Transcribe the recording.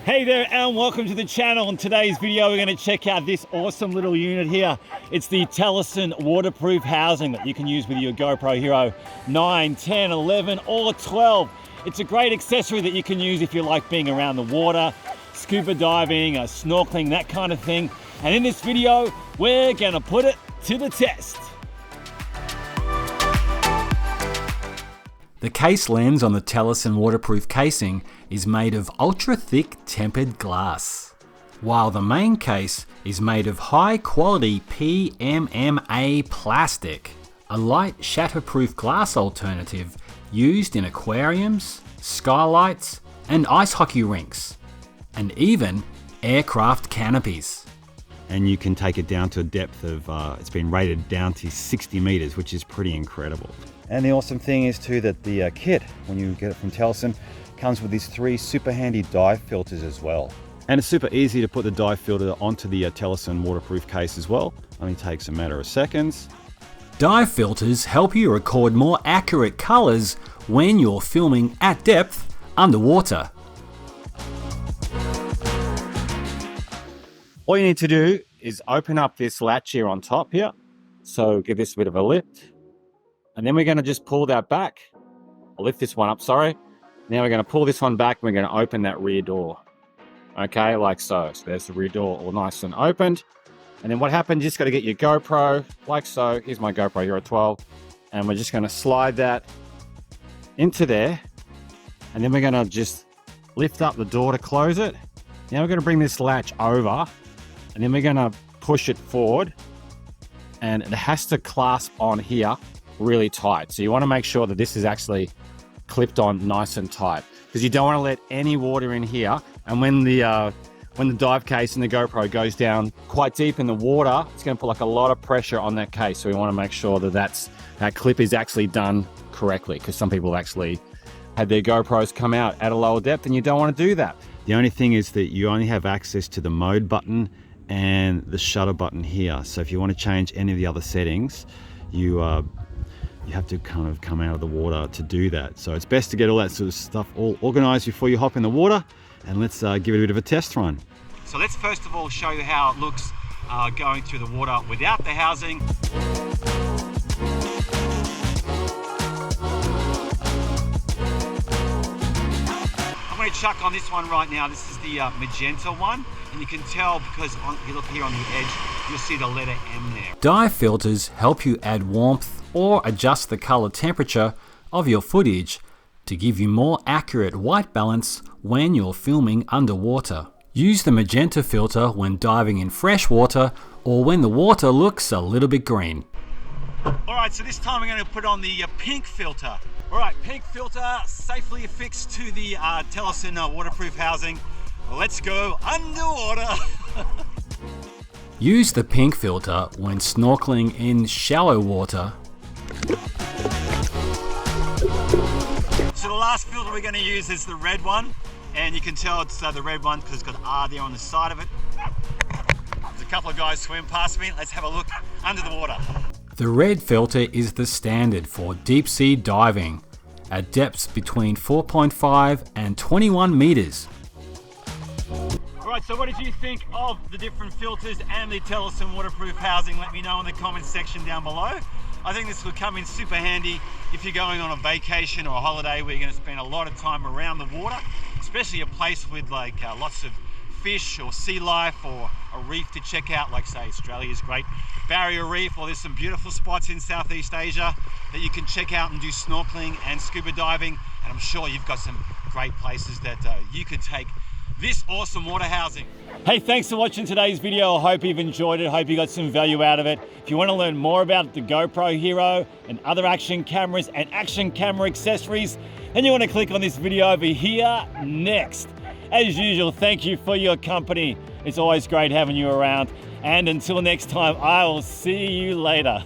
Hey there and welcome to the channel. In today's video we're going to check out this awesome little unit here. It's the Telesin Waterproof Housing that you can use with your GoPro Hero 9, 10, 11 or 12. It's a great accessory that you can use if you like being around the water, scuba diving, snorkeling, that kind of thing. And in this video we're going to put it to the test. The case lens on the Telesin waterproof casing is made of ultra-thick tempered glass, while the main case is made of high-quality PMMA plastic, a light shatterproof glass alternative used in aquariums, skylights, and ice hockey rinks, and even aircraft canopies. And you can take it down to a depth of, it's been rated down to 60 meters, which is pretty incredible. And the awesome thing is too that the kit, when you get it from Telesin, comes with these 3 super handy dive filters as well. And it's super easy to put the dive filter onto the Telesin waterproof case as well. Only takes a matter of seconds. Dive filters help you record more accurate colors when you're filming at depth underwater. All you need to do is open up this latch here on top here. So give this a bit of a lift. And then we're going to just pull that back. I'll lift this one up, sorry. Now we're going to pull this one back and we're going to open that rear door. Okay, like so. So there's the rear door all nice and opened. And then what happens, you just got to get your GoPro, like so. Here's my GoPro Hero 12. And we're just going to slide that into there. And then we're going to just lift up the door to close it. Now we're going to bring this latch over. And then we're going to push it forward. And it has to clasp on here really tight. So you want to make sure that this is actually clipped on nice and tight, because you don't want to let any water in here. And when the dive case and the GoPro goes down quite deep in the water, it's going to put like a lot of pressure on that case. So we want to make sure that that clip is actually done correctly, because some people actually had their GoPros come out at a lower depth and you don't want to do that. The only thing is that you only have access to the mode button and the shutter button here. So if you want to change any of the other settings, you have to kind of come out of the water to do that. So it's best to get all that sort of stuff all organized before you hop in the water. And let's give it a bit of a test run. So let's first of all show you how it looks going through the water without the housing. I'm going to chuck on this one right now. This is the magenta one. And you can tell because if you look here on the edge, you'll see the letter M there. Dive filters help you add warmth or adjust the color temperature of your footage to give you more accurate white balance when you're filming underwater. Use the magenta filter when diving in fresh water or when the water looks a little bit green. Alright, so this time we're going to put on the pink filter. Alright, pink filter safely affixed to the Telesin waterproof housing. Let's go underwater. Use the pink filter when snorkeling in shallow water. So the last filter we're going to use is the red one, and you can tell it's the red one because it's got R there on the side of it. There's a couple of guys swim past me. Let's have a look under the water. The red filter is the standard for deep sea diving at depths between 4.5 and 21 meters. Alright, so what did you think of the different filters and the Telesin waterproof housing? Let me know in the comments section down below. I think this will come in super handy if you're going on a vacation or a holiday where you're going to spend a lot of time around the water, especially a place with like lots of fish or sea life or a reef to check out, like say Australia's Great Barrier Reef, or there's some beautiful spots in Southeast Asia that you can check out and do snorkeling and scuba diving. And I'm sure you've got some great places that you could take this awesome water housing. Hey, thanks for watching today's video. I hope you've enjoyed it. Hope you got some value out of it. If you want to learn more about the GoPro Hero and other action cameras and action camera accessories, then you want to click on this video over here next. As usual, thank you for your company. It's always great having you around. And until next time, I will see you later.